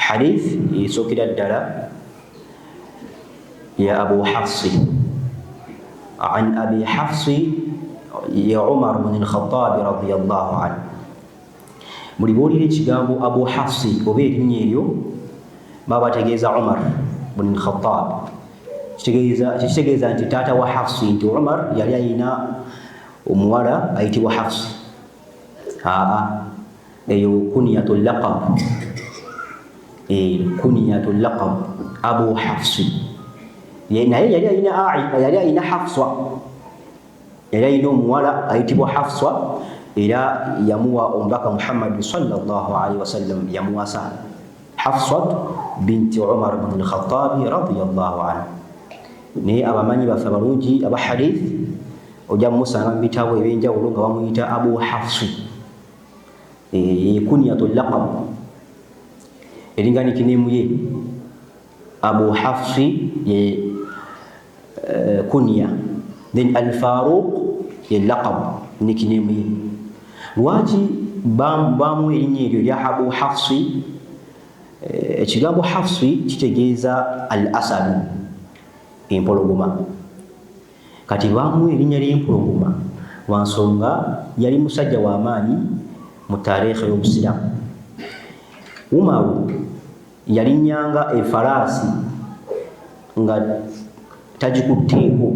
حديث يسوكد الدلاء يا أبو حفص عن أبي حفص يا عمر بن الخطاب رضي الله عنه مريبولي لتجابو أبو حفص وبيت نيريو بابا تجيزا عمر بن الخطاب تجيزا أنت تاتا وحفص أنت عمر يلينا وموالا أيتي وحفص أيو كنية اللقب كنية اللقب أبو حفص يلينا حفصة يلينا موالا أيتي وحفصة إلى يموى أمبك محمد صلى الله عليه وسلم يموى سهل حفصة بنت عمر بن الخطاب رضي الله عنه ني أبا ماني بفبروجي أبا حديث وجاء موسى من بيتاوي بين جاولون وميتا أبو حفص كنية اللقب إذن كنيمو أبو حفص كنية ذن الفاروق اللقب نكنيمو واجي بامو إنيريو يا أبو حفص ekigambo hafsi kitegeeza al asadu empologoma kati baamu erinnya ly'empologoma wansonga yali musajja w'amaanyi mu taarikhi y'obusiraamu. Umaru yalinnyanga efalaasi nga tagikutteeko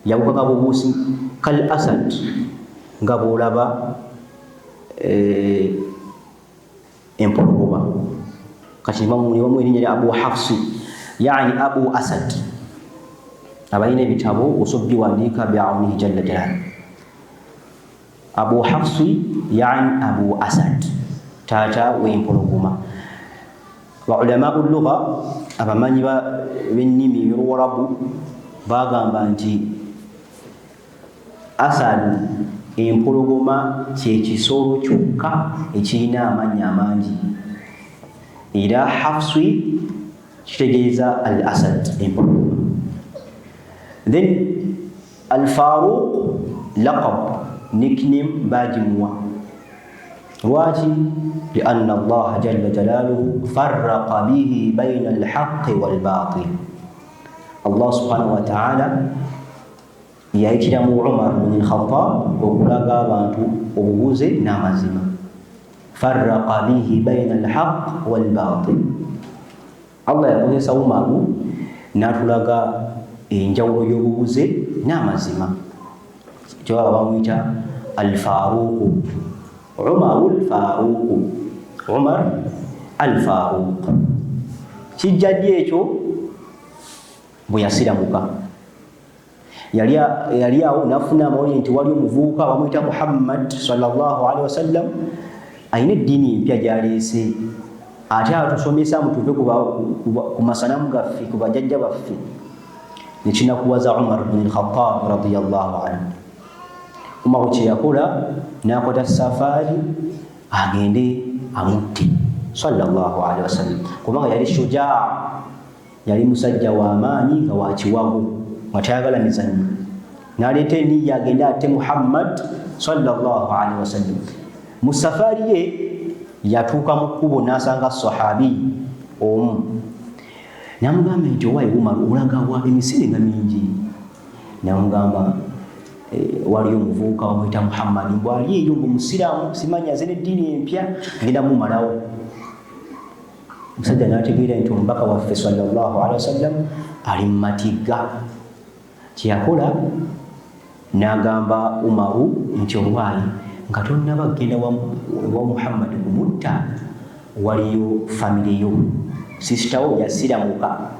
yawukaka bubuusi kal asad nga bw'olaba empologoma kati bamu erinnya lya Abu Hafsi yani Abu Asad abalina ebitabo osobiwandiika bi'awnihi jalla jalaaluhu. Abu Hafsi yani Abu Asad taata w'empologoma. Baulamau lugha abamanyi b'ennimi y'Oluwarabu bagamba nti asadu empologoma kyekisolo kyokka ekirina amannya amangi era hafsi kitegeeza al asad empologoma. Then al faruq laqab nickname bagimuwa lwaki lianna Allah jalla jalaaluhu farraqa bihi bayna al haqqi wal baatil. Allah subhanahu wa ta'ala yayitiramu Umar bin al-Khattab okulaga abantu obubuze n'amazima. Farraqa bihi bayna al-haqq wal baatil. Allah yakozesa Umaru n'atulaga enjawulo y'obubuze n'amazima. Kyo bamuyita al-Faruq. Umaru al-Faruq. Umar al-Faruq. Kijjadde ekyo bwe yasiramuka yali awo nafuna amawulire nti wali omuvubuka bamuyita Muhammad sallallahu alaihi wasallam ayina eddiini empya gyaleese ate atusomesa mutuve ku masanamu gaffe ku bajjajja baffe. Nekinakuwaza Umar bin al-Khattab radiyallahu anhu. Umar kye yakola n'akwata safaari agende amutte sallallahu alaihi wasallam kubanga yali shujaa, yali musajja w'amaanyi nga wakiwago nga tayagala mizannyo. N'aleeta eniya agende ate Muhammad sallallahu alaihi wasallam. Mu safaari ye yatuuka mu kkubo n'asanga sahabi omu n'amugamba nti owaayi Umar olaga wa emisiri nga mingi. N'amugamba waliyo omuvubuka bamuyita Muhammad mbwali eyo ng'omusiraamu simanyi aze n'eddiini empya ngenda mumalawo. Omusajja n'ategeera nti omubaka waffe sallallahu alaihi wasallam ali mu matigga. Kyeyakola n'agamba Umaru nti owaayi nga tonnaba kugenda wa Muhammad kumutta waliyo famire yo sisitawo yasiramuka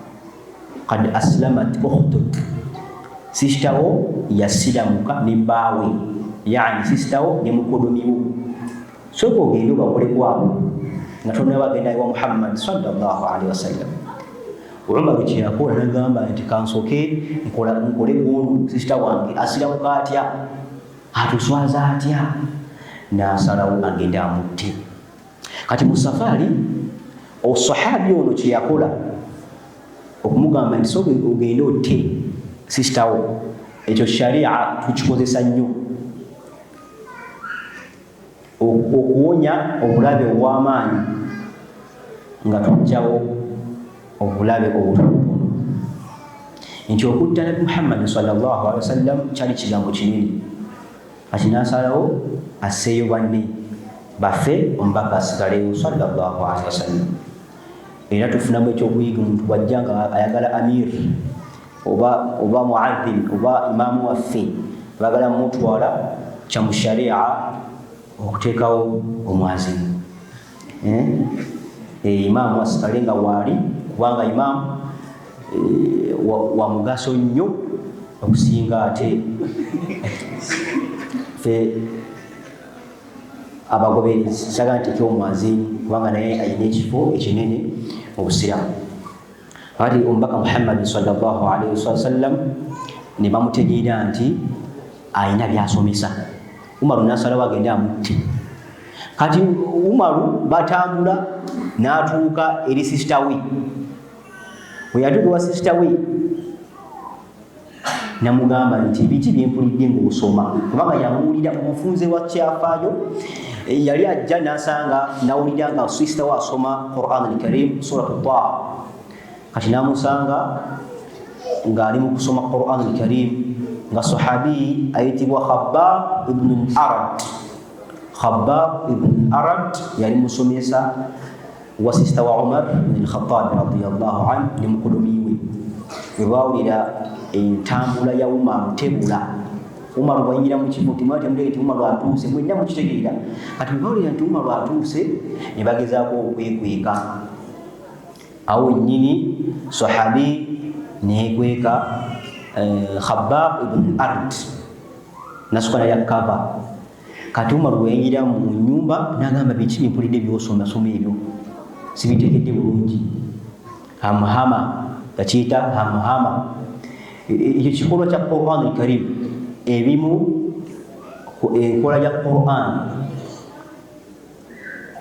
kad aslamat ukhtuk. Sisitawo yasiramuka ne bbaawe yani sisitawo ne mukodomiwo sooka ogende obakole kwabo nga tonnaba kugenda wa Muhammad sallallahu alaihi wasallam. Umar kyeyakola n'agamba nti kansooke nkole gundu sisita wange asiramuka atya atuswaza atya, n'asalawo agende amutte. Kati mu safaari osahabi ono kyeyakola okumugamba nti sooka ogende otte sisitawo, ekyo sharia tukikozesa nnyo okuwonya obulabe obw'amaanyi nga tujjawo obulabe obutono nti okutta Nabi Muhammad sallallahu alaihi wasallam kyali kigambo kinene kati nasalawo asseeyo banne bafe omubaka asigaleyo sallallahu alaihi wasallam era tufunamu ekyokuyiga omuntu bwajja nga ayagala amir oba muadhin oba imaamu waffe bagala mutwala kya mu sharia okuteekawo omwazini imaamu asigale nga waali kubanga imaamu wa mugaso nnyo okusinga ate fe abagoberezi saga nti ekyomwazini kubanga naye ayina ekifo ekinene mu busiramu kati omubaka Muhammad sallallahu alaihi wasallam ne bamutegeera nti ayina byasomesa Umaru nasalawo agende amutte kati Umaru batambula n'atuuka eri sister we we yatuuka wa sister we namugamba nti biki byempulidde ng'osoma kubanga yamuwulira omufunze wa kyafaayo yali ajja nasanga nawulira nga sister we asoma Quran al-Karim surat Taha kati namusanga ng'ali mu kusoma Quran al-Karim nga sahabi ayitibwa Khabbab ibn al-Arad. Khabbab ibn al-Arad yali musomesa wa sister wa Umar ibn al-Khattab radiyallahu anhu ni mukudumiwe webawulira entambula ya Umar tebula Umar bwayingira mu kifo timati amulege nti Umar atuuse mwenna mukitegeera kati bwawulira nti Umar atuuse ne bagezaako okwekweka awo nnyini sahabi neekweka Khabbab ibn al-Arad nasukana ya kava kati Umar bwayingira mu nyumba n'agamba biki bimpulidde by'osoma ebyo sibitekedde bulungi hamhama yakiyita hamhama ekyo kikolwa kya Quran al-Karim ebimu enkola ya Quran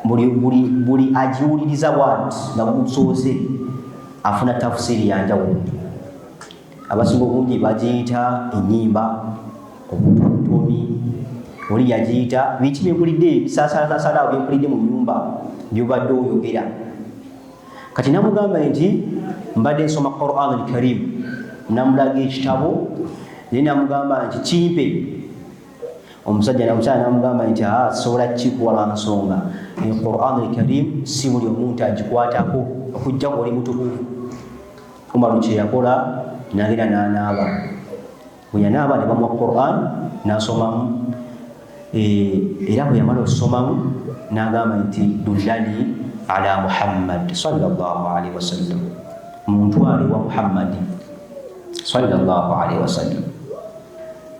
buli agiwuliriza wati nga gusoose afuna tafsiri yanjawulo abasinga obungi bagiyita enyimba obutontomi oli yagiyita biki byempulidde bisasalaasala byempulidde mu nyumba byobadde oyogera kati namugamba nti mbadde nsoma Quran al-Karim namulaga ekitabo naye namugamba nti kimpe omusajja namugamba nti sobola kikuwala nsonga Quran al-Karim si buli omuntu agikwatako okujja ng'oli mutukuvu Umaru kye yakola nagenda n'anaaba bwe yanaaba ne bamuwa Quran n'asomamu era bwe yamala okusomamu n'agamba nti dullani ala Muhammad sallallahu alaihi wasallam muntwale wa Muhammad sallallahu alaihi wasallam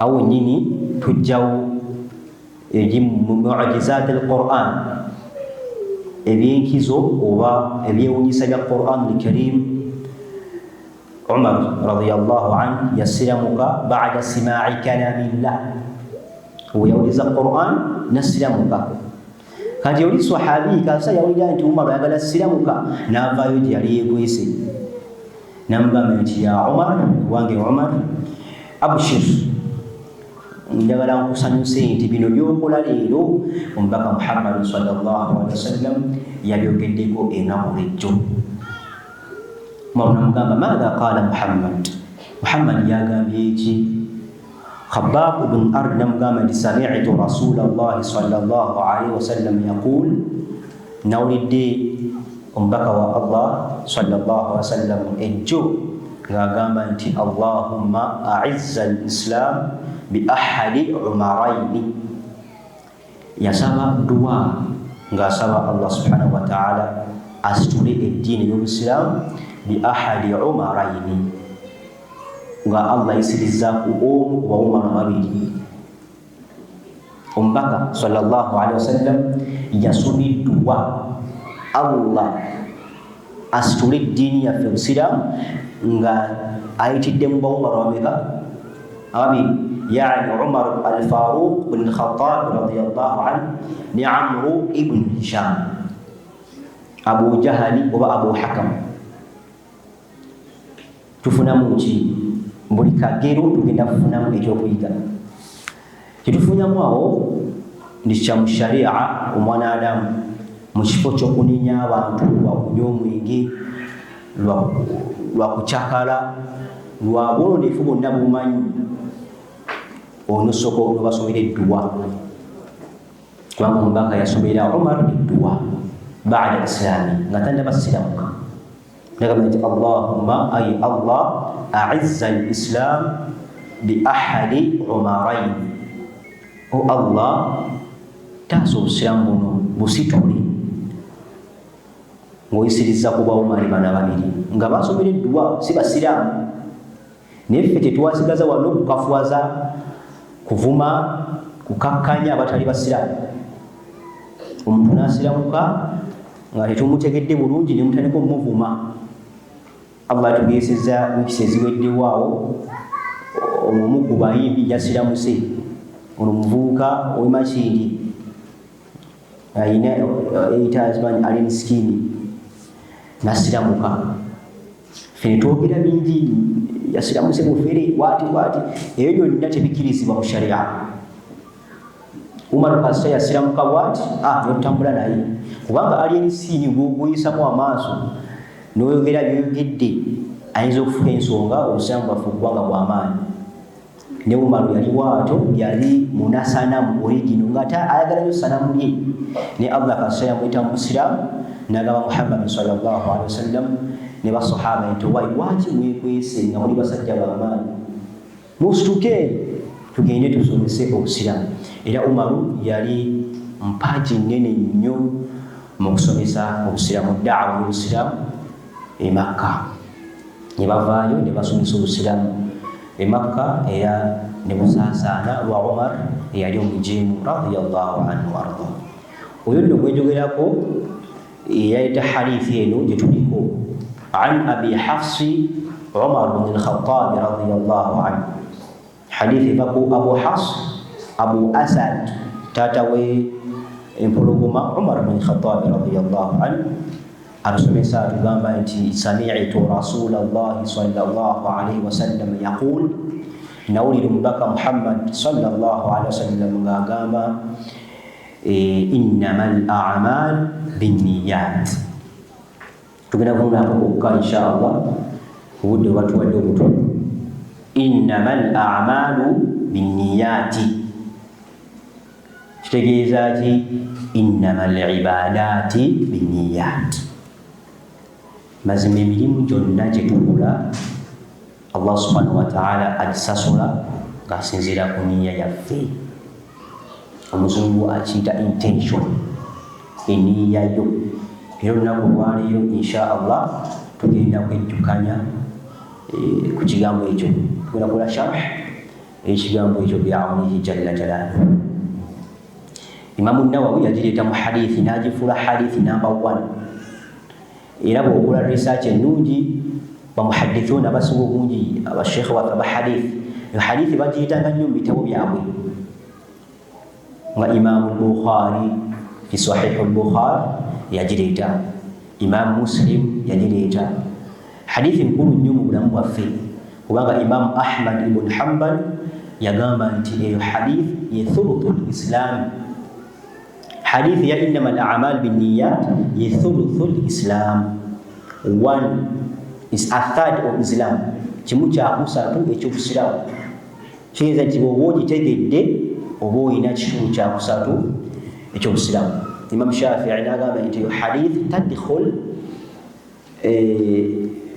awo nyini tujjawo mu'jizat al-Quran ebyenkizo oba ebyewunyisa bya Quran al-Karim Umar radiyallahu anhu yasiramuka ba'da sima'i kalamillah weyawuliza Quran nasiramuka kati oli sahabi kasa yawulira nti Umar ayagala siramuka n'avaayo gye yali yeekwese namugamba nti ya Umar wange Umar abshir njagala nkusanyuse nti bino byokola leero omubaka Muhammad sallallahu alaihi wasallam yabyogeddeko ennaku lejjo Umar namugamba maadha qala Muhammad yagambye eki Khabbab ibn al-Arad namugamba nti sami'tu Rasulullah sallallahu alaihi wasallam yaqul nawulidde omubaka wa Allah sallallahu alaihi wasallam ejjo ng'agamba nti Allahumma a'izza al-Islam bi ahadi umaraini yasaba dua ng'asaba Allah subhanahu wa ta'ala asitule eddiini y'Obusiraamu bi ahadi umaraini nga Allah yisirizaku omu wa Umar babiri omubaka sallallahu alaihi wasallam yasubiddwa Allah asitule eddiini yaffe Obusiraamu nga ayitidde mu Umar wameka ababiri يعني عمر الفاروق بن الخطاب رضي الله عنه لعمرو ابن هشام أبو جهل وأبو حكم tufunamu ki buli kagero tugenda kufunamu ekyokuyiga kyetufunyamu awo ndi kya mu sharia omwana Adamu mu kifo ky'okunenya abantu lwakunywa omwenge lwakucakala lwabwononefu bonna bumanyi ono soko lwebasomera edduwa kubanga omubaka yasomera Umar edduwa baada islami nga tannaba siramuka nagamba nti Allahumma ay Allah a'izza al-islam bi ahadi umarain o Allah taasa obusiramu buno busitule ng'oyisiriza kuba Umari bana babiri nga basomera edduwa si basiraamu naye ffe tetwasigaza wano okukafuwaza kuvuma kukakkanya abatali basiraamu omuntu n'asiramuka nga tetumutegedde bulungi ne mutandika omuvuma Allah atugeesezza empisa eziweddewaawo omu ku bayimbi yasiramuse ono muvubuka ow'emakindi ayina eitazman ali misikini nasiramuka ffe ne twogera bingi yasiramuse bufere bwati eyo byonna tebikirizibwa mu sharia Umar kasita yasiramuka bwati notambula naye kubanga ali ensiini gwoyisamu amaaso noyogera byoyogedde ayinza okufuka ensonga obusiramu bwaffe okubanga bw'amaanyi ne Umar yali waato yali munasanamu origino ng'ate ayagala nnyo sanamu lye ne Allah kasita yamuyita mu busiraamu n'agamba Muhammad sallallahu alaihi wasallam ne basahaba nti lwaki mwekwese nga muli basajja b'amaanyi musituke tugende tusomese obusiraamu era Umaru yali mpaaji nnene nnyo mu kusomesa obusiraamu daawa y'obusiraamu e Makka ne bavaayo ne basomesa obusiraamu e Makka era ne busaasaana lwa Umar eyali omujeemu radiyallahu anhu warda oyo nno gwenjogerako eyayita hadithi eno gye tuliko an abi hafsi Umar bin al-Khattab radiyallahu anhu hadithi baku Abu Hafs Abu Asad tata we empologoma Umar bin al-Khattab radiyallahu anhu arusomesa tugamba nti sami'tu Rasulullah sallallahu alaihi wasallam yaqul nawulira omubaka Muhammad sallallahu alaihi wasallam ng'agamba innamal a'mal binniyat tugenda kunaako kokka inshallah obudde bwatuwadde obutono innamal a'malu binniyati kitegeeza ki innamal ibadati binniyat mazima emirimu gyonna gye tukola Allah subhanahu wa ta'ala agisasula ng'asinziira ku nniya yaffe omuzungu akiyita intention eniya yo era olunaku olwaleero insha Allah tugenda kwejjukanya ku kigambo ekyo tugenda kola sharh ekigambo ekyo bi'awnihi jalla jalaaluhu Imamu Nawawi yagireeta mu hadithi n'agifuula hadithi number 1 era bw'okola research ennungi bamuhaddithuuna abasinga obungi abasheekhe waffe abahadithi hadithi bagiyitanga nnyo mu bitabo byabwe nga Imaamu Bukhari fi Sahih al-Bukhari yagireeta Imaamu Muslim yagireeta hadithi nkulu nnyo mu bulamu bwaffe kubanga Imaamu Ahmad ibn Hanbal yagamba nti eyo hadith ye thuluthul Islam hadithi ya innamal a'mal binniyat ye thuluthul Islam 1 is a third of Islam kimu kyakusatu ekyobusiraamu kitegeeza nti bw'oba ogitegedde oba olina kimu kyakusatu ekyobusiraamu Imam Shafi'i n'agamba nti yo hadith tadkhul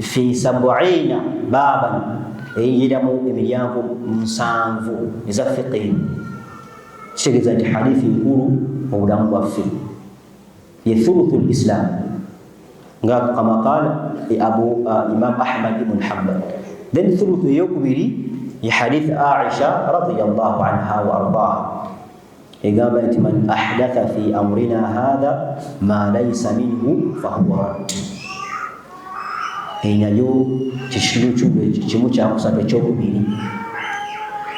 fi 70 baban eyinjiramu emiryango 7 eza fiqhi kitegeeza nti hadithi nkulu mu bulamu bwaffe ye thuluthul Islam nga kama qala Imam Ahmad ibn Hanbal then thuluthu eyokubiri ye hadith Aisha radiyallahu anha wa ardaha egamba nti man ahdatha fi amrina hadha ma laysa minhu fahuwa rad einayo kimu kyakusatu ekyokubiri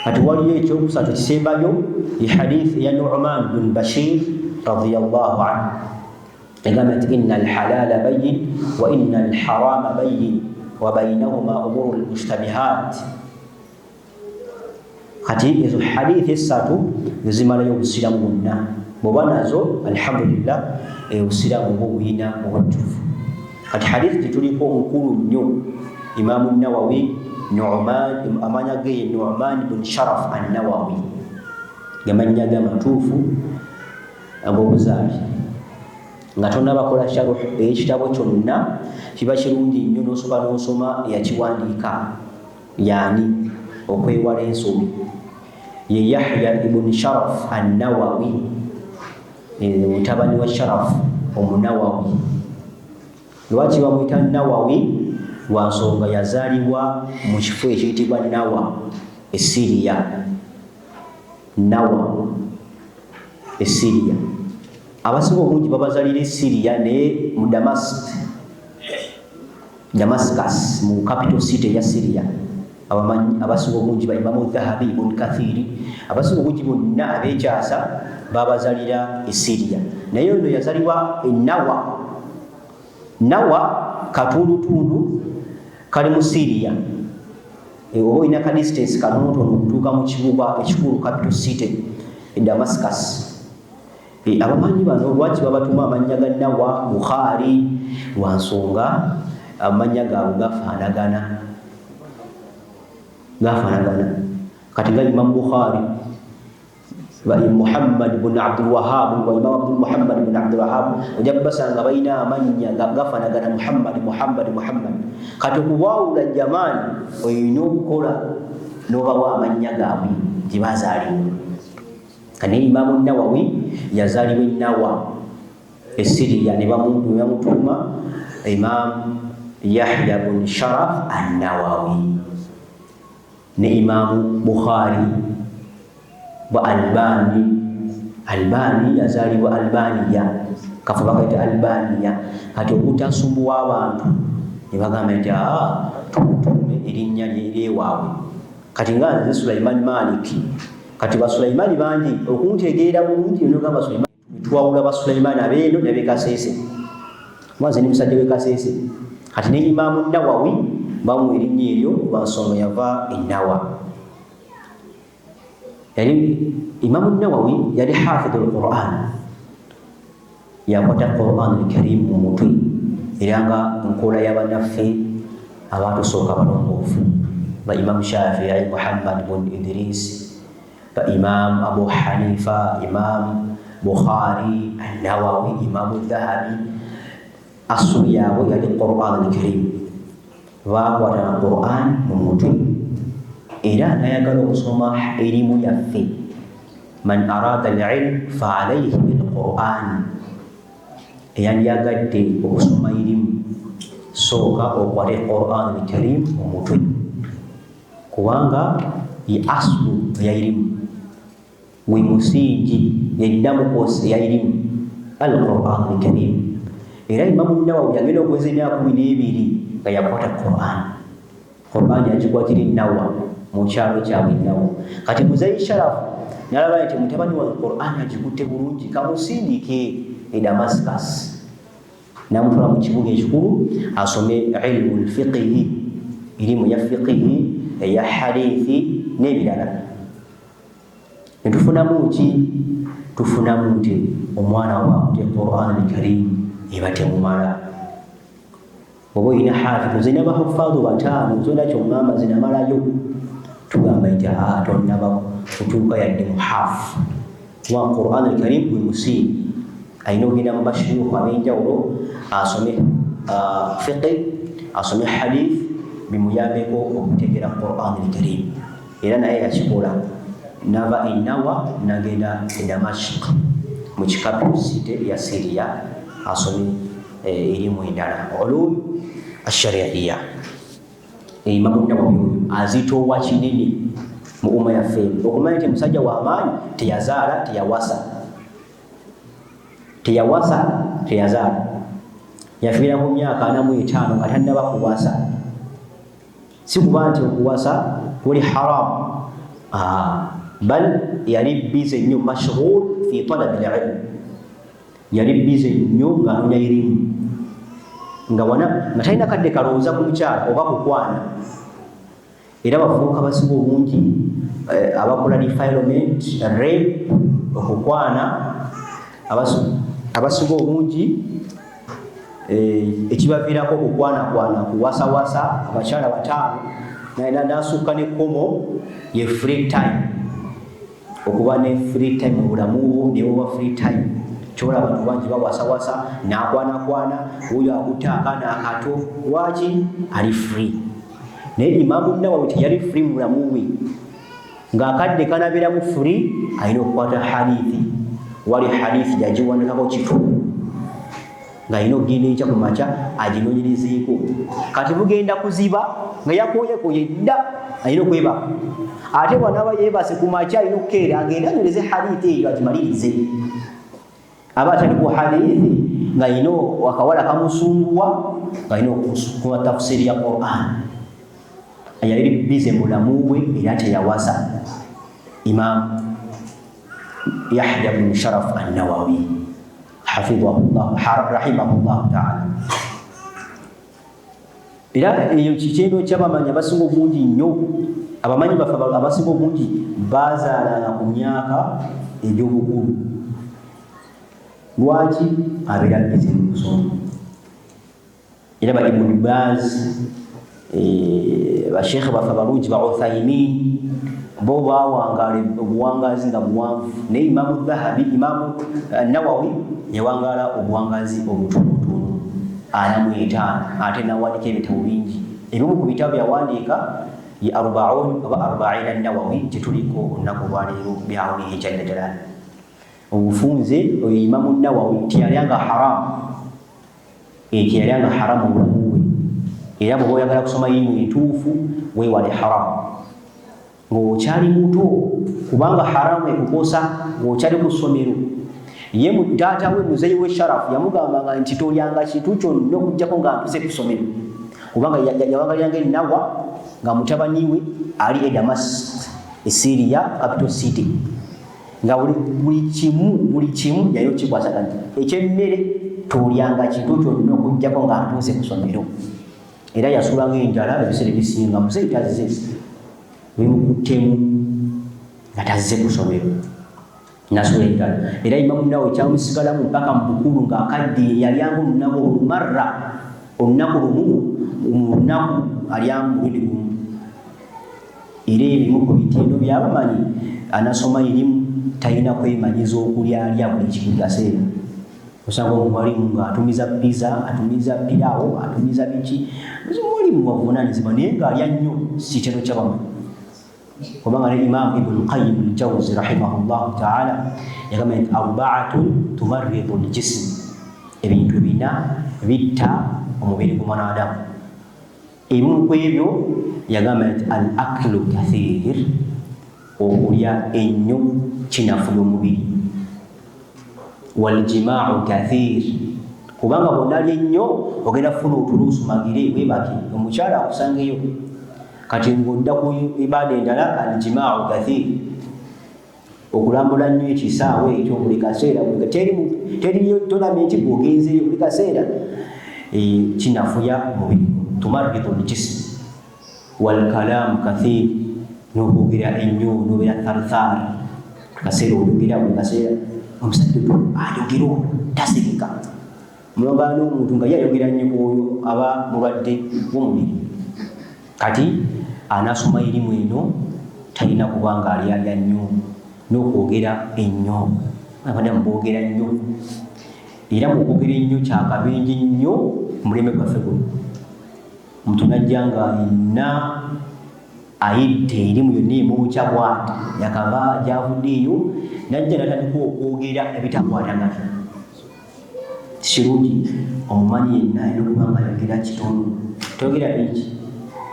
kati waliyo ekyokusatu kisembayo ye hadith ya Nu'man bin Bashir radiyallahu anhu egamba nti inna alhalala bayyin wa inna alharama bayyin wa baynahuma umuru almushtabihat kati ezo hadithi esatu zimalayo obusiramu bwonna bw'oba nazo alhamdulillah obusiraamu bw'obuyina obwajjuvu. Kati hadithi gyetuliko omukulu nnyo, Imaamu Nawawi amanya ge Nu'man ibn Sharaf an-Nawawi, gamanya gamatuufu ag'obuzaali. Nga tonnabakola sharuh ekitabo kyonna, kiba kirungi nnyo n'osoma eyakiwandiika yaani okwewala ensobi, ye Yahya ibn Sharaf an-Nawawi, mutabani wa Sharaf omunawawi. Lwaki bamuyita Nawawi? Lwa nsonga yazaalibwa mu kifo ekiyitibwa Nawa e Syria. Nawa e Syria. Abasinga obungi babazaalira e Syria naye mu Damascus, mu capital city ya Syria. Abasinga obungi Imaamu Dhahabi, Ibn Kathiri, abasinga obungi bonna abeekyasa babazaalira e Syria. Naye ono yazaalibwa e Nawa. Nawa katundutundu kali mu Syria. Oba olina ka distance katonotono okutuuka mu kibuga ekikulu capital city e Damascus. Abamanyi bano lwaki babatuma amannya ga Nawa, Bukhari? Lwa nsonga amannya gaabwe gafaanagana. Kati nga Imam Bukhari Muhammad ibn Abdul Wahhab wa Imam Muhammad ibn Abdul Wahhab, ojja kubasanga balina amannya gafaanagana, Muhammad. Kati okubaawula jamaani olina okukola n'obawa amannya gaabwe gye baazaalibwa. Kati Imaamu Nawawi yazaalibwa e Nawa e Syria, ne bamutuuma Imam Yahya ibn Sharaf an-Nawawi. Ne Imaamu Bukhari wa Albani yazaalibwa Albaniya, kafa bakayita Albaniya. Kati obutasumbuwa abantu ne bagamba nti tumutuume erinnya ly'ewaabwe. Kati nga nze Sulaiman Malik, kati Basulaimani bangi okuntegeera bulungi nogamba Sulaiman, twawula Basulaimani abeeno ne Bekaseese, mwaze ni musajja w'e Kaseese. Kati ne Imaamu Nawawi bamuwa erinnya eryo lwa nsonga yava e Nawa. Imaamu Nawawi yali hafidhul Qur'an, yakwata Qur'an al-Karim mu mutwe, era nga nkola y'abannaffe abatusooka balongoofu ba Imam Shafi'i, Muhammad ibn Idris, ba Imam Abu Hanifa, Imam Bukhari, an-Nawawi, Imam Dhahabi. Asulu yaabwe yali Qur'an al-Karim, bakwata Qur'an mu mutwe. Era nayagala okusoma erimu yaffe, man arada al-ilm fa alayhi bil-Qur'an. Eyandiyagadde okusoma erimu, sooka okwate Qur'an al-Karim mu mutwe, kubanga ye aslu ya erimu, we musingi, yeddamu kosi ya erimu, al-Qur'an al-Karim. Era Imaamu Nawawi yagenda okuweza emyaka 12 nga yakwata Qur'an yagikwatira Nawa mu kyalo kyabwe Nawa. Kati Muzayi Sharaf nalaba nti mutabani wa Qur'an agikutte bulungi, kamusindike e Damascus, namutwala mu kibuga ekikulu asome ilmu al-fiqhi, erimu ya fiqhi, eya hadithi n'ebirala. Ne tufunamu ki? Tufunamu nti omwana waakute Qur'an al-Karim eba temumala. Oba olina hafidhu zina bahuffadhu 5 zonna kyongamba zinamalayo, tugamba nti tonnaba kutuuka yadde muhafu. Kuba Qur'an al-Karim gwe musingi, alina okugenda mu bashuyukh ab'enjawulo asome fiqh, asome hadith, bimuyambeko okutegeera Qur'an al-Karim. Era naye yakikola, nava e Nawa nagenda e Damashq mu capital city ya Syria asome erimu endala, ulum ash-shari'iyya. Imaamu Nawawi azitoowa kinene mu umma yaffe, okumanya nti musajja w'amaanyi, teyazaala, teyazaala, yafiira ku myaka 45 nga tannaba kuwasa. Si kuba nti okuwasa kuli haramu, bal yali bize nnyo, mashghul fi talab al-ilm, yali bize nnyo ng'anoonya erimu, nga talina kadde kalowooza ku mukyala oba kukwana. Era abavubuka basinga obungi abakola defilement, rape, okukwana, abasinga obungi ekibaviirako okukwanakwana kuwasawasa abakyala bataano nasukka nekkomo ye free time, okuba ne free time mu bulamu bwo newoba free time kyola abantu bangi bawasawasa nakwanakwana oyo akutte akaana akato lwaki ali free. Naye Imaamu Nawawi teyali free mu bulamu bwe ng'akadde kanabiramu free, alina okukwata hadithi. Wali hadithi gyagiwandikako kitundu ng'alina okugenda enkya ku makya aginoonyerezeeko. Kati bugenda kuziba nga yakooyekoye dda, alina okwebaka. Ate bw'anaaba yeebase ku makya alina okukeera agende anywereze hadithi eyo agimalirize. Aba atali ku hadithi ng'alina akawala kamusumbuwa ng'alina okukuba tafsiri ya Qur'an. Yali bize mu bulamu bwe era teyawasa. Imam Yahya bin Sharaf an-Nawawi hafidhahullah rahimahullah ta'ala. Era eyo kikyendo ky'abamanyi abasinga obungi nnyo, abamanyi baffe abasinga obungi baazaalanga ku myaka egy'obukulu. Lwaki? Abeera bize mu kusoma. Era ba Ibn Baz, bashekhe baffe abalungi ba Uthaymin bo bawangaala obuwangazi nga buwanvu, naye Imaamu Dhahabi, Imaamu Nawawi yawangaala obuwangazi obutonotono 45, ate nawandiika ebitabo bingi. Ebimu ku bitabo byawandiika ye Arbaun oba Arbaina Nawawi gyetuliko olunaku olwaleero byawuniye jalla jalala. Obufunze oyo Imaamu Nawawi tiyalyanga haramu, tiyalyanga haramu mu bulamu bwe. Era bw'oba oyagala kusoma ilimu entuufu weewale haramu ng'okyali muto, kubanga haramu ekukosa ng'okyali ku ssomero. Ye taata we muzeeyi we Sharafu yamugambanga nti tolyanga kintu kyonna okuggyako nga ntuse ku ssomero, kubanga yawangaliranga ennawa nga mutabani we ali e Damas e Syria capital city, nga buli kimu yayo kikwasaganya. Ekyemmere tolyanga kintu kyonna okuggyako nga ntuse ku ssomero. Era yasulanga enjala ebiseera ebisinga, muzeeyi tazze bimukuttemu nga tazze ku ssomero nasula enjala. Era Imaamu Nawawi kyamusigalamu mpaka mu bukulu ng'akaddiye yalyanga olunaku olumarra, olunaku lumu mu lunaku alyanga mulundi gumu. Era ebimu ku bitindo byabamanyi anasoma irimu talina kwemanyiza okulyalya buli kigaseera. Osanga omuwalimu ng'atumiza pizza, atumiza piraawo, atumiza biki, omuwalimu wavunaanyizibwa naye ng'alya nnyo si kitendo ky'abamanyi. Kubanga ne Imam Ibn Qayyim al-Jawzi rahimahullah ta'ala yagamba nti arba'atun tumarridu al-jism, ebintu bina bitta omubiri gw'omwanadamu. Ebimu ku ebyo yagamba nti al-aklu kathir, okulya ennyo kinafuya omubiri, wal-jimaa'u kathir, kubanga bw'onalya ennyo ogenda kufuna otuluusumagire webake omukyala akusangeyo. Kati ng'odda ku ibaada endala al-jimaa'u kathir, okulambula nnyo ekisaawe ekyo buli kaseera, teriyo tonamenti bw'ogenzeyo buli kaseera kinafuya omubiri, tumarridu al-jism. Wal-kalaamu kathir, n'okwogera ennyo n'obeera tharthar, kaseera oyogera buli kaseera. Omusajja ayogera tasirika, mulonga n'omuntu nga yayogera nnyo oyo aba mulwadde w'omubiri. Kati anasoma irimu eno talina kubanga alyalya nnyo n'okwogera ennyo. Abadamu boogera nnyo, era mu kwogera ennyo kyakabenje nnyo muleme gwaffe guno. Omuntu najja nga yenna ayidde erimu yonna emwokya bw'ati yakava gy'avudde eyo najja natandika okwogera ebitakwatagana. Kirungi omumanyi yenna alina okuba nga ayogera kitono, toyogera bingi.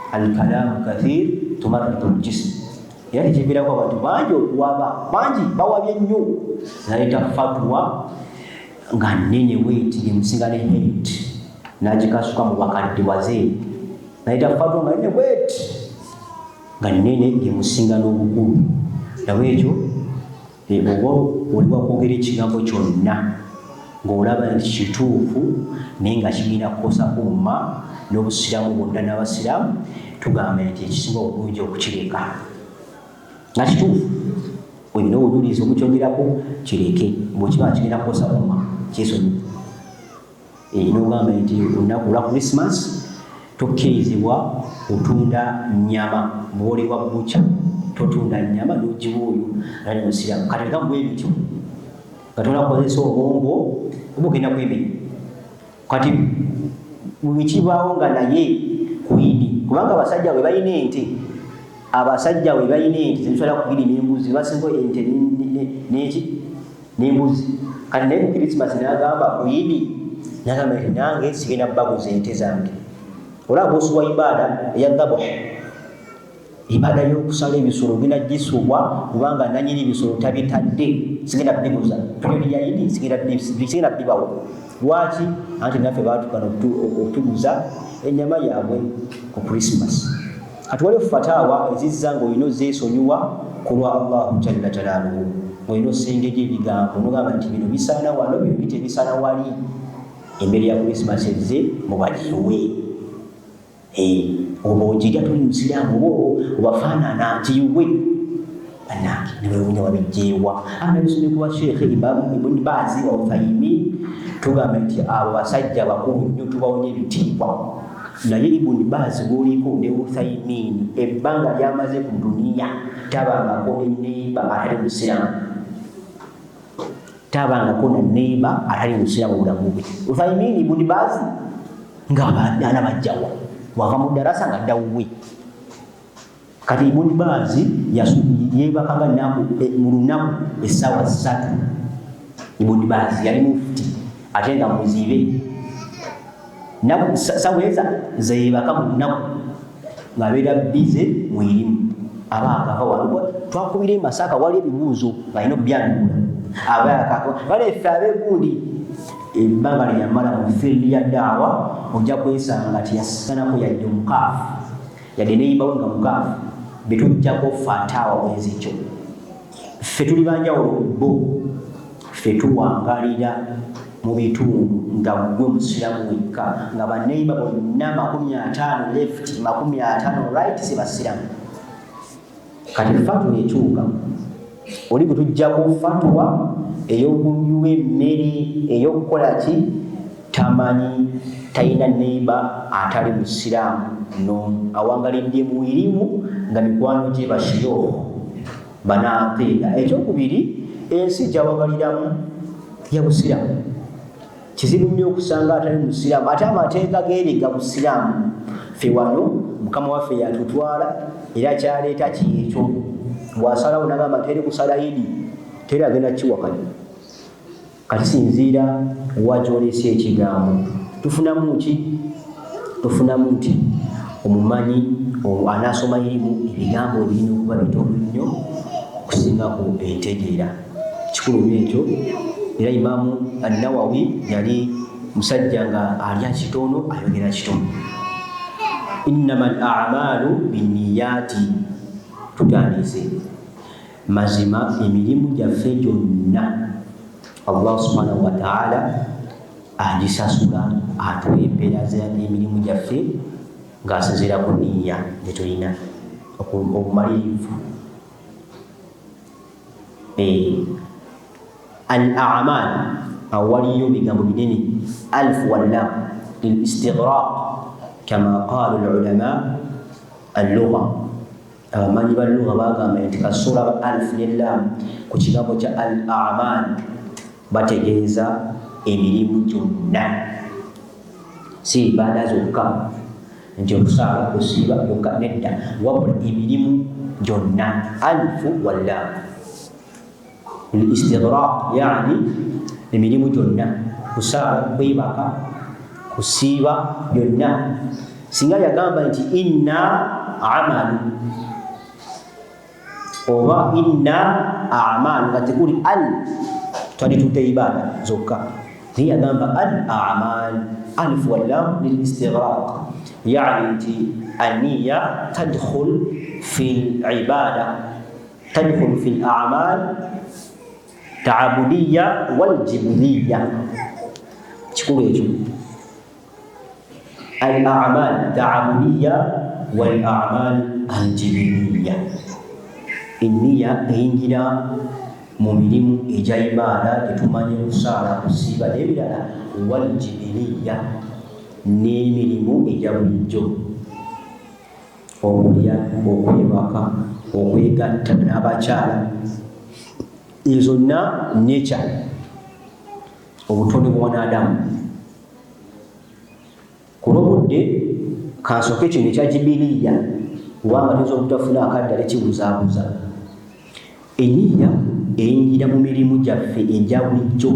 Al-kalaamu kathir tumarridu al-jism. Era tekiviirako abantu bangi okuwaba, bangi bawabye nnyo. Naleeta fatwa nga nnene bweti gemusinga ne hate, n'agikasuka mu bakadde wazee. Naleeta fatwa nga nnene bweti nga nnene gemusinga n'obukulu. Nawe ekyo oba oli wakwogera ekigambo kyonna ng'olaba nti kituufu naye nga kigenda kukosa umma n'obusiraamu bwonna n'abasiraamu, tugamba nti ekisinga obulungi okukireka. Nga kituufu olina obujulizi obukyogerako kireke bw'okiba kigenda kukosa umma. kyesonyi n'ogamba nti olunaku lwa Christmas tokkirizibwa otunda nyama bw'oliwa bucha totunda nyama n'ogiwa oyo ali musiraamu kati leka bwe bityo katola kukozesa obwongo oba ogenda kwemenya kati bwekibaawo nga naye ku Idi kubanga abasajja bwe balina ente zisobola kugirima embuzi basinga ente n'embuzi kati naye ku Christmas n'agamba ku Idi n'agamba nti nange sigenda baguza ente zange olaba bw'osubwa ibaada eya dhabuh ibaada y'okusala ebisolo ogenda gisubwa kubanga nanyini ebisolo tabitadde sigenda biguza periodi ya Idi sigenda bibawo lwaki anti naffe baatukana okutuguza ennyama yaabwe ku Christmas kati waliwo fataawa ezizza ng'olina ozeesonyiwa ku lwa Allahu jalla jalaaluhu ng'olina osengeja ebigambo n'ogamba nti bino bisaana wano bino bitebisaana wali emmere ya Christmas ezze mubaliwe oba ojirya tuli musiraamu obafaanana nti iwe bannange niwewunya wabijjeewa bisomye kuba Sheikh Ibn Baz wa Uthaymin tugamba nti abo basajja bakulu nnyo tubawonya ebitiibwa naye Ibn Baz gwoliko ne Uthaymin ebbanga lyamaze ku duniya tabangako neneiba atali musiraamu atali musiraamu obulamu bwe Uthaymin Ibn Baz ng'abaana bajjawa wava mu darasa nga dawwe kati Ibn Baz yeebakanga mu lunaku essaawa 3 Ibn Baz yali mufti ate nga muzibe saweza zeebaka mu lunaku ng'abeera bize mu erimu aba akava waliwo twakubire Masaka wali ebibuuzo ng'alina obyanukula aba akava baleffe abeegundi ebbanga lyeyamala mu field ya daawa ojja kwesanga tiyasanako yadde omukaafu yadde neyibawe nga mukaafu betujjako fataawa mwezi ekyo ffe tuli banjawulo bo ffe tuwangalira mu bitundu nga gwe musiraamu wekka nga baneiba bonna 50 left 50 right si basiraamu kati fatwa ekyuka oli bwe tujjako fatwa ey'okunywa emmere ey'okukola ki tamanyi talina neiba atali musiraamu no awangalidde mu irimu nga mikwano gye bashiyo banaateera ekyokubiri ensi gyawangaliramu ya busiraamu kizibu nnyo okusanga atali musiraamu ate amateeka geerega busiraamu ffe wano mukama waffe yatutwala era kyaleeta kyekyo bw'asalawo nagamba teri kusala Idi teri agenda kiwakanya katisinziira wagyolesa ekigambo tufunamu ki tufunamu nti omumanyi anaasoma irimu ebigambo ebirina okuba bitono nnyo okusingaku entegeera kikulu ekyo era Imaamu An-Nawawi yali musajja nga alya kitono ayogera kitono innama al-a'maalu binniyaati tutandise mazima emirimu gyaffe gyonna Allah subhanahu wa ta'ala agisasula atwemperaza emirimu gyaffe ng'asinziira ku nniya gye tulina obumalirivu al-a'mal awaliyo bigambo binene alf walla lil-istighraq kama qala al-ulama al-lugha abamanyi balugha bagamba nti kasula alf lillam ku kigambo kya al-a'mal bategeeza emirimu gyonna si ibaada zokka nti okusala kusiiba yokka nedda wabula emirimu gyonna alfu walla al-istighraq yani emirimu gyonna kusala kwebaka kusiiba byonna singa yagamba nti inna amalu oba inna a'mal nga tekuli al twanditutte ibaada zokka naye yagamba al-a'mal alif wallam lil-istighraq yani nti aniya tadkhul fi al-ibada tadkhul fi al-a'mal ta'abudiyya wal-jibiliyya kikulu ekyo al-a'mal ta'abudiyya wal-a'mal al-jibiliyya النية هينجنا mu mirimu egya ibaada tetumanyi kusaala kusiiba n'ebirala waljibiriya n'emirimu egya bulijjo okulya okwebaka okwegatta n'abakyala ezo zonna nature obutonde bwa wanadamu kulobudde kansooke kino ekya jibiriya kubanga tuyinza obutafuna akaddala ekibuzaabuza eniya eyingira mu mirimu gyaffe egya bulijjo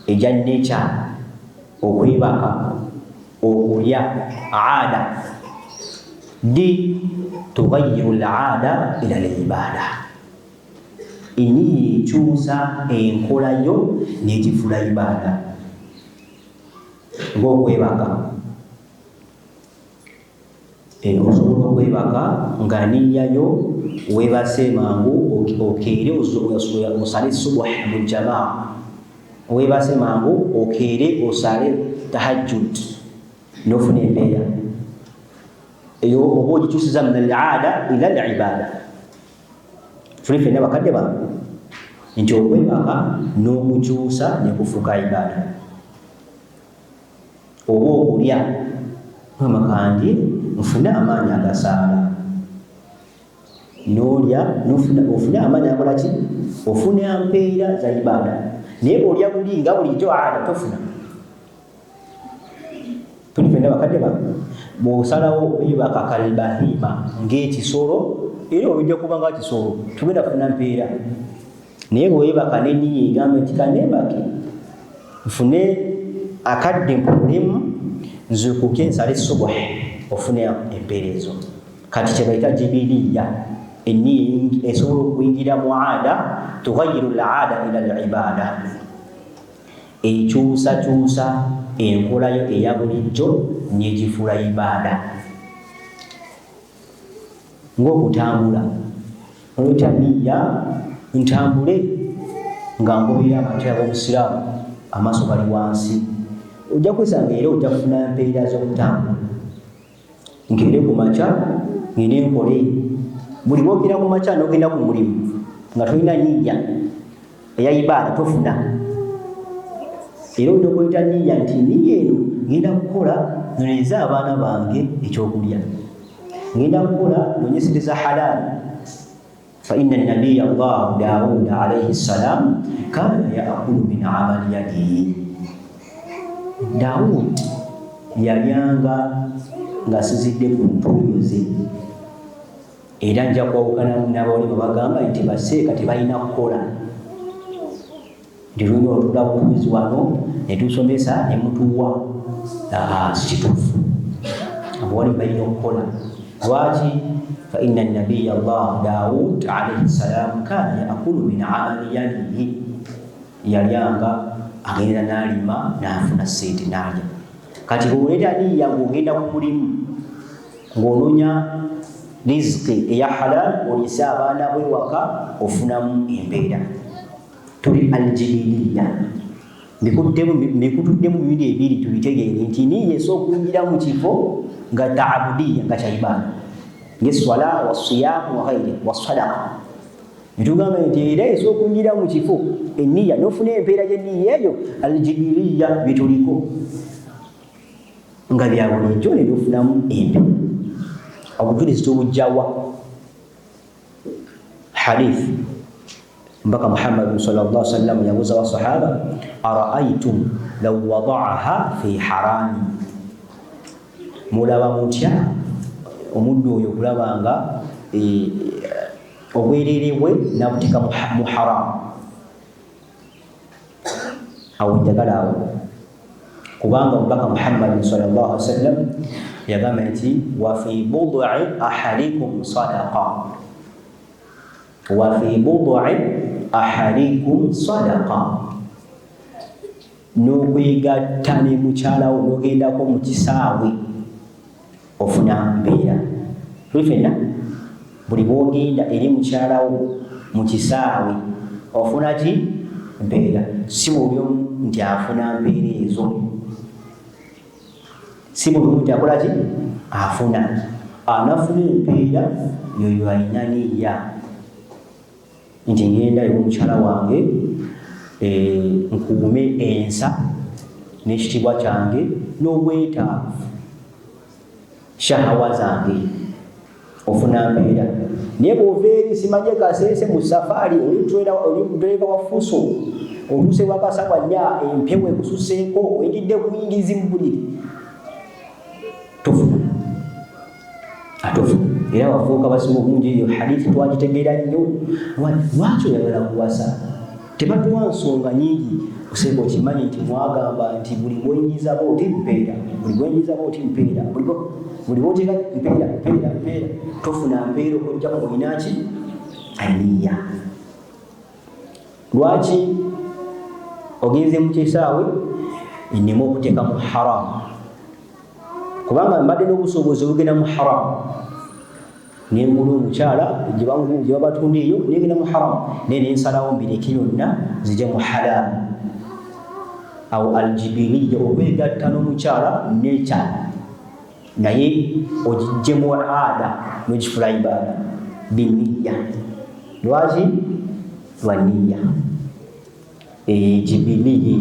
egya nature okwebaka okulya aada di tugayiru al-aada ila al-ibaada eniya ekyusa enkolayo n'egifuula ibaada ng'okwebaka osobola okwebaka nga niyayo weebase mangu okeere osale subuh mu jamaa weebase mangu okeere osale tahajjud n'ofuna embeera eyo oba ogikyusiza min al-aada ila al-ibaada tuli ffenna bakadde bange nti okwebaka n'okukyusa ne kufuuka ibaada oba okulya amakandi nfune amaanyi agasaala n'olya ofune amaanyi akolaki ofune mpeera za ibaada naye bw'olya buli nga bulijjo aada tofuna tuli ffenna bakadde bange bw'osalawo oyibaka kalbahima ng'ekisolo era olujja kuba nga kisolo tugenda kufuna mpeera naye bw'oyibaka n'eniya egamba nti kaneebake nfune akadde mpulemu nzukuke nsale subuh ofune empeera ezo kati kye bayita jibiriya eniya esobola okuyingira mu aada tugayiru al-aada ila al-ibaada ekyusakyusa enkolayo eya bulijjo n'egifuula ibaada ng'okutambula olweta niya ntambule nga ngoberera amatya g'obusiraamu amaaso gali wansi ojja kwesanga era ojja kufuna mpeera z'okutambula nkeere ku makya ngende nkole buli bwogera ku makya n'ogenda ku mulimu nga tolina niya eya ibaada tofuna era ojja kweta niya nti niya eno ngenda kukola nonyeza abaana bange ekyokulya ngenda kukola nonyesereza halaali fa inna nabiya allah daawuda alayhi ssalam kana yaakulu min amali yadihi daawud yalyanga ng'asizidde ku ntuuyo ze era nja kwawukana n'abawali babagamba nti baseeka tebalina kukola nti lulina olutula butuuzi wano ne tusomesa ne mutuwa sikituufu abawali balina okukola lwaki fa inna nabiya allah daawud alayhi ssalam kana yaakulu min amali yadihi yalyanga agenda n'alima n'afuna sente n'alya kati bw'oleeta niya ng'ogenda ku mulimu ng'ononya riziki eya halal oliise abaana bw'ewaka ofunamu empeera tuli aljibiriya mbikutuddemu bibiri ebiri tubitegeere nti niya esooka okuyingira mu kifo nga taabudiya nga kyayibaada ng'eswala wasiyaamu waghairi wasadaqa netugamba nti era esooka okuyingira mu kifo eniya n'ofuna empeera gy'eniya eyo aljibiriya byetuliko nga bya bulijjo ne bifunamu empeera obujulizi tubujjawa hadith mbaka muhammad sallallahu alaihi wasallam yabuuza abasahaba araaitum law wadaaha fi harami mulaba mutya omuddu oyo okulaba nga obwerere bwe nabuteeka mu haramu awo njagala awo kubanga omubaka muhammad sallallahu alaihi wasallam yagamba nti wa fi bud'i ahadikum sadaqa wa fi bud'i ahadikum sadaqa n'okwegatta ne mukyalawo n'ogendako mu kisaawe ofuna mpeera tuli ffenna buli bwogenda eri mukyalawo mu kisaawe ofuna ki mpeera si buli omu nti afuna mpeera ezo si buli omu nti akola ki afuna anafuna empeera yoyo alina niya nti ngenda ew'omukyala wange nkuume ensa n'ekitiibwa kyange n'obwetaavu shahawa zange ofuna mbeera. Naye bw'ova eri simanye kaseese mu safaari oli mudereva wa fuso oluuse wakasabwa nnyo empewo ekususeeko oyingidde buyingizi mu buliri tofuna atofuna. Era wafuuka basiba obungi eyo hadithi twagitegeera nnyo. Lwaki oyagala kuwasa? Tebatuwa nsonga nyingi. Oseeka okimanyi nti mwagamba nti buli bwenyiza booti mpeera, buli bwenyiza booti mpeera, buli bwotiga mpeera tofuna mpeera okujja kulinaki aniya. Lwaki ogenze mu kisaawe nnema okuteeka mu haramu? Kubanga mbadde n'obusobozi obugenda mu haramu nengula omukyala gye babatunda eyo negenda mu haramu naye nensalawo mbireke yonna zijja mu halaalu. Awo aljibiliya okwegatta n'omukyala nekyala naye ogijjemu ada n'ogifula ibaada biniya. Lwaki? Lwa niya. Jibiliyi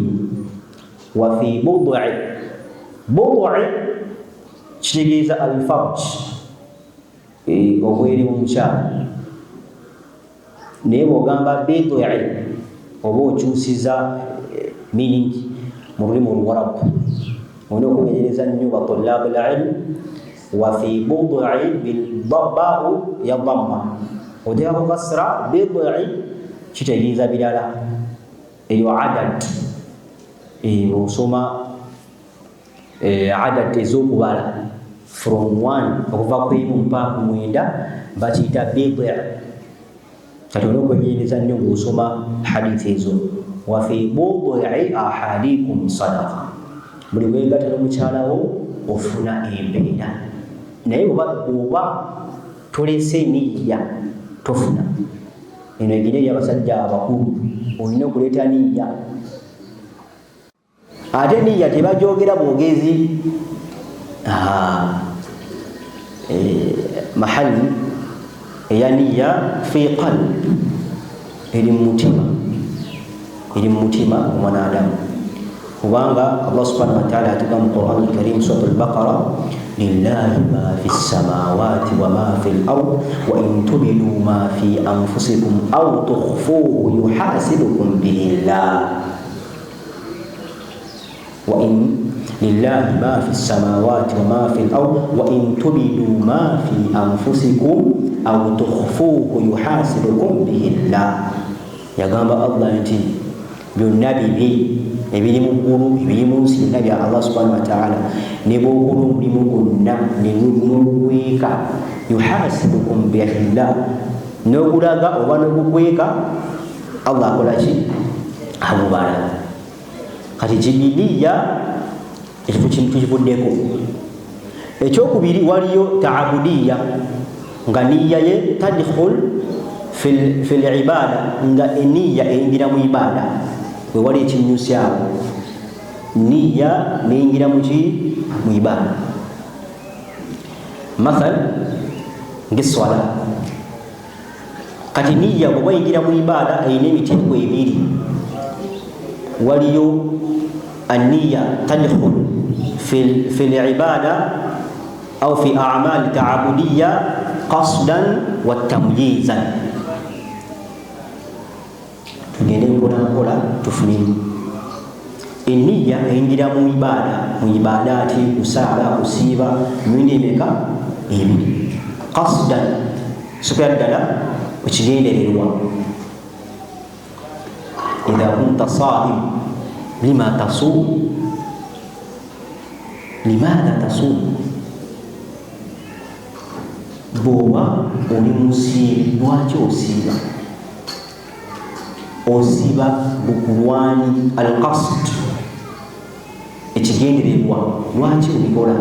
wa fi bud'i kitegeeza alfarj obwere bw'omukyala. Naye bw'ogamba bid'i oba okyusiza meaning mu lulimi oluwarabu. Olina okugerereza nnyo batulabu lilm. Wa fi bud'i bilbaau ya dhamma oteekako kasra bid'i kitegeeza birala. Eyo adad osoma adad ez'okubala from 1 okuva ku emu mpaka 9 bakiyita bid'i. Kati olina okwegereza nnyo ng'osoma hadithi ezo. Wa fi bud'i ahadikum sadaqa, buli bwegatta n'omukyalawo ofuna embeera. Naye oba tolese niya tofuna. Eno egire eri abasajja abakulu, olina okuleeta niya. Ate niya tebajogera bwogezi. Mahali eya niya fi qalbi, eri mu mutima omwanadamu. Kubanga Allah subhanahu wa ta'ala atugamba mu Qur'an al-Karim Surah al-Baqara, lillahi ma fi samawati wa ma fi al-ard wa in tubidu ma fi anfusikum aw tukhfuhu yuhasibukum bihi Allah. Wa in lillahi ma fi samawati wa ma fi al-ard wa in tubidu ma fi anfusikum aw tukhfuhu yuhasibukum bihi Allah. Yagamba Allah nti byonna bibi ebiri mu ggulu ebiri mu nsi byonna bya Allah subhanahu wa ta'ala. Ne bw'okola omulimu gwonna ne n'ogweeka yuhasibukum bihi Allah, n'ogulaga oba n'ogugweka Allah akola ki? Agubala. Kati jibiliya ekyo tukivuddeko. Ekyokubiri waliyo ta'abudiya nga niya ye tadkhul fil ibada, nga eniya eyingira mu ibada. We wali ekinyusi awo, niya neyingira mu ibada. Mathal ng'eswala, kati niya bwe wayingira mu ibada eyina emiteeko ebiri. Waliyo aniya tadkhul fil ibada aw fi a'mal ta'abudiya qasdan wa tamyizan. Tugende mpola tufunimu. Eniya eyingira mu ibada ati kusaala kusiiba emirundi emeka? Ebiri. Qasdan sukira ddala ekigendererwa. Idha kunta saa'im lima tasum, limadha tasum? Bw'oba oli musiibi lwaki osiiba? Osiiba bukulwani al-qasd, ekigendererwa lwaki obikola?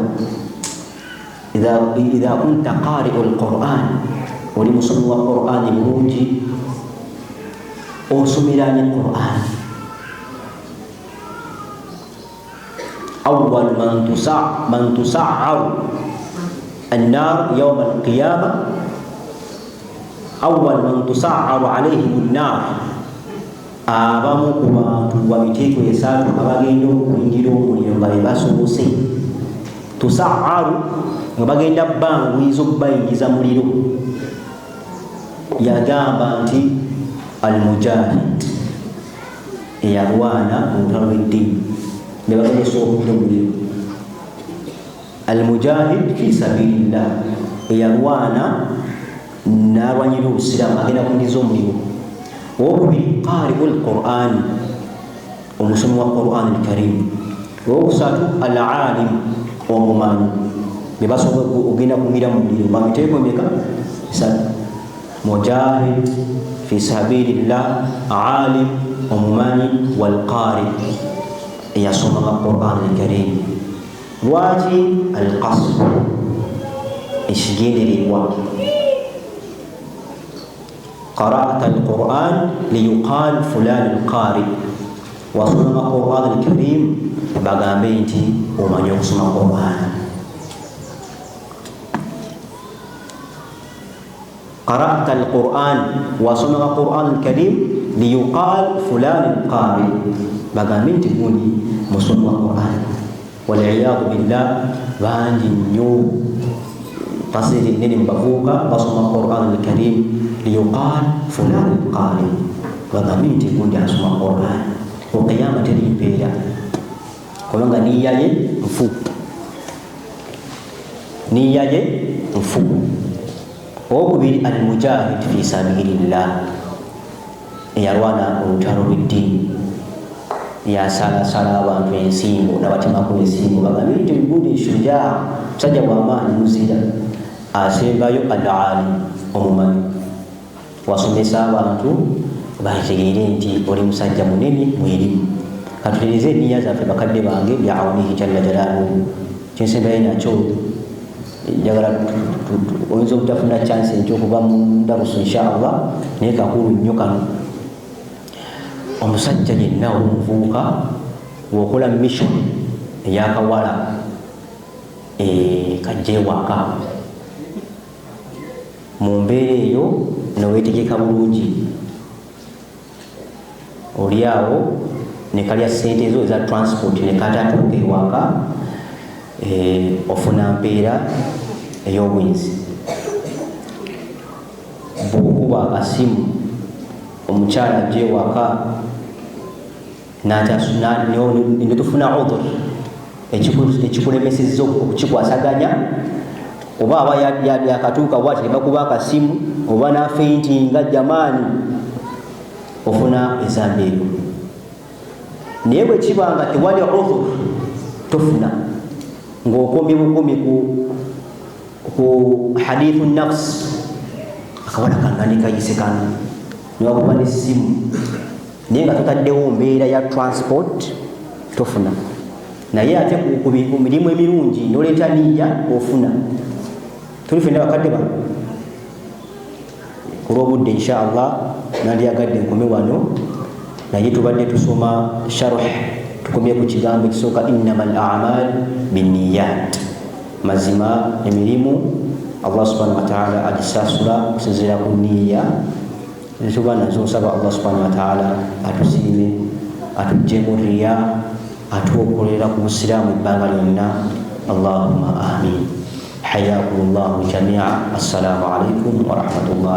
Idha kunta qari'u al-Qur'an, oli musomi wa Qur'ani bulungi, osomerani Qur'an. Awwal man tusa'aru النار يوم القيامة awwal man tusa'aru alayhim an-nar, abamu ku bantu bamiteeko esatu abagenda okuyingira omuliro nga bebasoose. Tusa'aru nga bagenda bangwiza okubayingiza muliro. Yagamba nti al-mujahid, eyalwana mu lutalo lw'eddiini, ne bagenda okuyingira omuliro. Al-mujahid fi sabilillah, eyalwana n'alwanyira obusiraamu agenda kuyingiza omuliro. Owokubiri qari'ul Qur'an, omusomi wa Qur'an al-Karim. Owokusatu al-alim, omumanyi, be basobola okugenda kuyingira mu muliro. Bamiteeko emeka? Esatu. Mujahid fi sabilillah, alim, omumanyi, wal qari, eyasoma Qur'an al-Karim. Lwaki? Al-qasd, ekigendererwa. قرأت القرآن ليقال فلان القارئ، وصنع القرآن الكريم بغامبينتي ومن يقسم القرآن. قرأت القرآن وصنع القرآن الكريم ليقال فلان القارئ، بغامبينتي بني مصنع القرآن. والعياذ بالله بانجي نيو تصير النين بفوقا بصنع القرآن الكريم liyuqal fulan qari, bagamiti kundi asoma Qur'an. Okiyama terimpeera kubanga niya ye nfu, niya ye nfu. Owokubiri al-mujahid fi sabilillah, eyalwana olutalo lw'eddiini, yasalasala abantu ensingo nabatemako ensingo. Bagamiti gundi shujaa, musajja w'amaanyi muzira. Asembayo al-alim, omumanyi, wasomesa abantu bategeere nti oli musajja munene mu erimu. Katutereeze enniya zaffe bakadde bange bi'awnihi jalla jalaaluhu. Kyensembayo nakyo njagala oyinza obutafuna chance ekyokuva mu darusu inshallah, naye kakulu nnyo kano. Omusajja yenna omuvubuka bw'okola mission eyakawala kajja ewaka, mu mbeera eyo noweetegeka bulungi, oli awo ne kalya ssente zo eza transport ne katatuuka ewaka, ofuna mpeera ey'obwenzi. Bw'okuba akasimu omukyala ajja ewaka ne tufuna udhur ekikulemesezza okukikwasaganya, oba aba yakatuuka bwati ne bakuba akasimu, oba nafeintinga jamaani, ofuna ezambi eyo. Naye bwe kiba nga tewali udhur tofuna, ng'okomye bukomi ku hadithu nafs, akawala kangani kayise kano niwakuba n'essimu, naye nga totaddewo mbeera ya transport tofuna. Naye ate ku mirimu emirungi noleeta niya ofuna. Tuli ffenna bakadde bano ku lw'obudde inshallah nandyagadde nkome wano, naye tubadde tusoma sharh, tukomye ku kigambo ekisooka innamal a'mal binniyat. Mazima emirimu Allah subhanahu wa ta'ala agisasula okusinziira ku nniya. Tuba nazo nsaba Allah subhanahu wa ta'ala atusiime, atuggyemu riya, atuwokolera ku busiraamu ebbanga lyonna. Allahumma amin. حياكم الله جميعا. السلام عليكم ورحمة الله